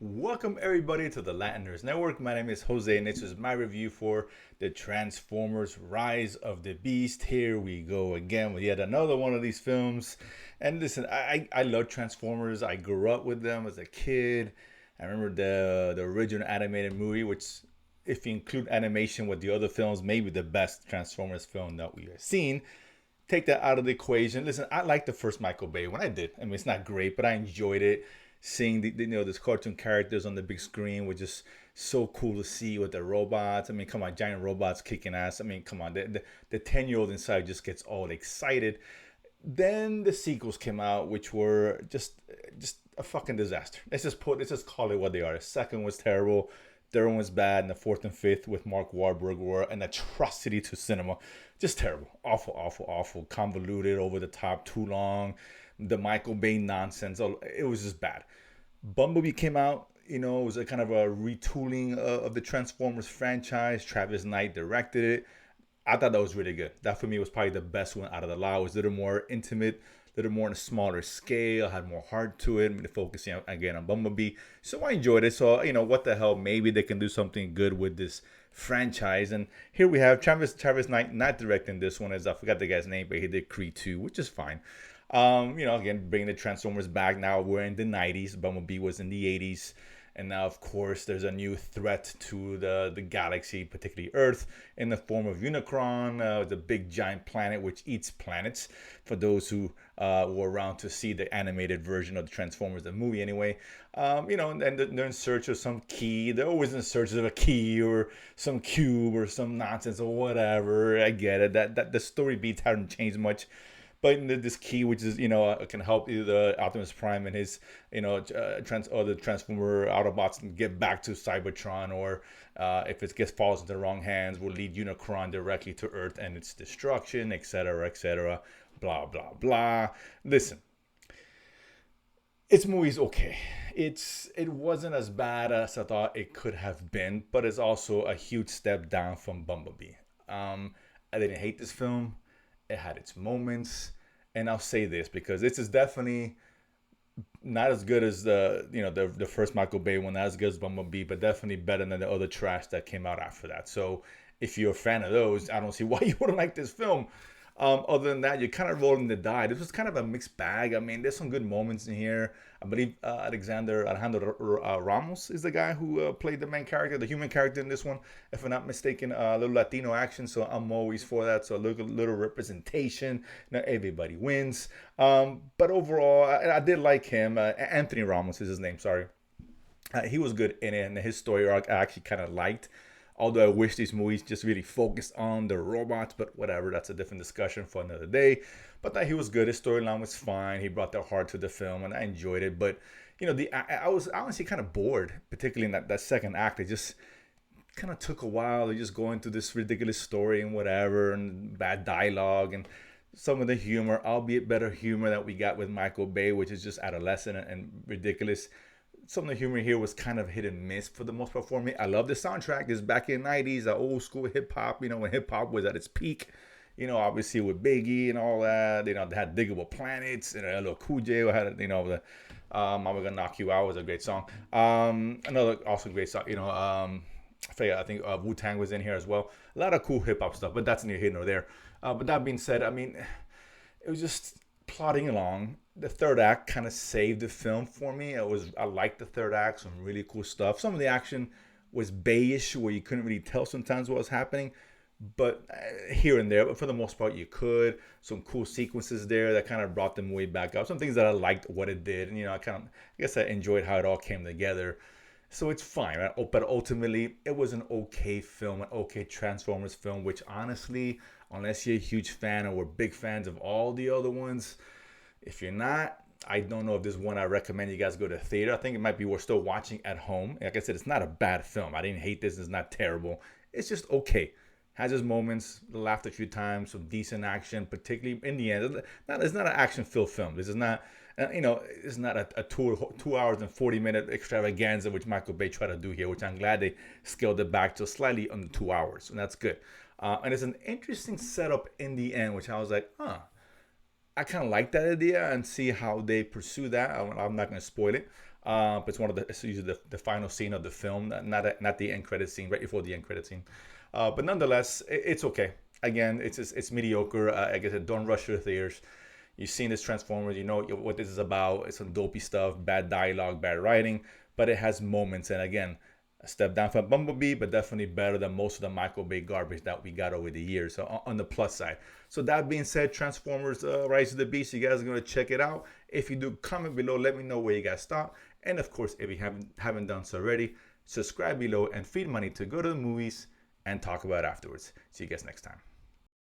Welcome everybody to the Latin Nerds Network. My name is Jose and this is my review for the Transformers Rise of the Beast. Here we go again with yet another one of these films. And listen, I love Transformers. I grew up with them as a kid. I remember the original animated movie, which if you include animation with the other films, maybe the best Transformers film that we have seen. Take that out of the equation. Listen, I liked the first Michael Bay when I did. I mean, it's not great, but I enjoyed it. Seeing these cartoon characters on the big screen was just so cool to see with the robots. I mean, come on, giant robots kicking ass. I mean, come on, the 10-year-old inside just gets all excited. Then the sequels came out, which were just a fucking disaster. Let's just call it what they are. The second was terrible. Third one was bad, and the fourth and fifth with Mark Wahlberg were an atrocity to cinema. Just terrible, awful, awful, awful, convoluted, over the top, too long. The Michael Bay nonsense. It was just bad. Bumblebee came out. It was a kind of a retooling of the Transformers franchise. Travis Knight directed it. I thought that was really good. That for me was probably the best one out of the lot. It was a little more intimate, a little more on a smaller scale, had more heart to it. I mean, focusing again on Bumblebee. So I enjoyed it. So, what the hell? Maybe they can do something good with this franchise. And here we have Travis Knight not directing this one, as I forgot the guy's name, but he did Creed 2, which is fine. Again, bringing the Transformers back. Now we're in the 90s. Bumblebee was in the 80s. And now, of course, there's a new threat to the galaxy, particularly Earth, in the form of Unicron, the big giant planet which eats planets. For those who were around to see the animated version of the Transformers, the movie anyway. And they're in search of some key. They're always in search of a key or some cube or some nonsense or whatever. I get it. That the story beats haven't changed much. But this key, which is can help either Optimus Prime and his or the Transformer Autobots get back to Cybertron, or if it falls into the wrong hands, will lead Unicron directly to Earth and its destruction, etc., etc. Blah blah blah. Listen, its movie's okay. It wasn't as bad as I thought it could have been, but it's also a huge step down from Bumblebee. I didn't hate this film. It had its moments, and I'll say this because this is definitely not as good as the first Michael Bay one, not as good as Bumblebee, but definitely better than the other trash that came out after that. So if you're a fan of those, I don't see why you wouldn't like this film. Other than that, you're kind of rolling the die. This was kind of a mixed bag. I mean, there's some good moments in here. I believe Alejandro Ramos is the guy who played the main character, the human character in this one, if I'm not mistaken. A little Latino action, so I'm always for that. So a little representation. Not everybody wins. But overall, I did like him. Anthony Ramos is his name. Sorry. He was good in it, and his story arc I actually kind of liked. Although I wish these movies just really focused on the robots, but whatever, that's a different discussion for another day. But that he was good, his storyline was fine. He brought the heart to the film, and I enjoyed it. But I was honestly kind of bored, particularly in that second act. It just kind of took a while. They're just going through this ridiculous story and whatever, and bad dialogue and some of the humor, albeit better humor that we got with Michael Bay, which is just adolescent and ridiculous. Some of the humor here was kind of hit and miss for the most part for me. I love the soundtrack. It's back in the 90s, the old school hip hop, when hip hop was at its peak. Obviously with Biggie and all that. They had Diggable Planets and LL Cool J had, the I'm Gonna Knock You Out was a great song. Another also great song, I think Wu-Tang was in here as well. A lot of cool hip hop stuff, but that's neither here nor there. But that being said, I mean, it was just plodding along. The third act kind of saved the film for me. I liked the third act, some really cool stuff. Some of the action was Bay-ish, where you couldn't really tell sometimes what was happening, but here and there. But for the most part, you could. Some cool sequences there that kind of brought the movie back up. Some things that I liked what it did, and I guess I enjoyed how it all came together. So it's fine, right? But ultimately, it was an okay film, an okay Transformers film, which honestly, unless you're a huge fan or we're big fans of all the other ones, if you're not, I don't know if this is one I recommend you guys go to theater. I think it might be worth still watching at home. Like I said, it's not a bad film. I didn't hate this. It's not terrible. It's just okay. Has its moments, laughed a few times, some decent action, particularly in the end. It's not an action-filled film. This is not, it's not a 2 hours and 40-minute extravaganza, which Michael Bay tried to do here, which I'm glad they scaled it back to slightly under 2 hours, and that's good. And it's an interesting setup in the end, which I was like, I kind of like that idea and see how they pursue that. I'm not going to spoil it. But it's usually the final scene of the film, not the end credit scene, right before the end credit scene. But nonetheless, it's okay. Again, it's mediocre. Like I said, don't rush your theaters. You've seen this Transformers, you know what this is about. It's some dopey stuff, bad dialogue, bad writing, but it has moments. And again, a step down from Bumblebee, but definitely better than most of the Michael Bay garbage that we got over the years. So on the plus side. So that being said, Transformers Rise of the Beast, you guys are going to check it out. If you do, comment below, let me know where you guys thought. And of course, if you haven't done so already, subscribe below and feed money to go to the movies and talk about it afterwards. See you guys next time.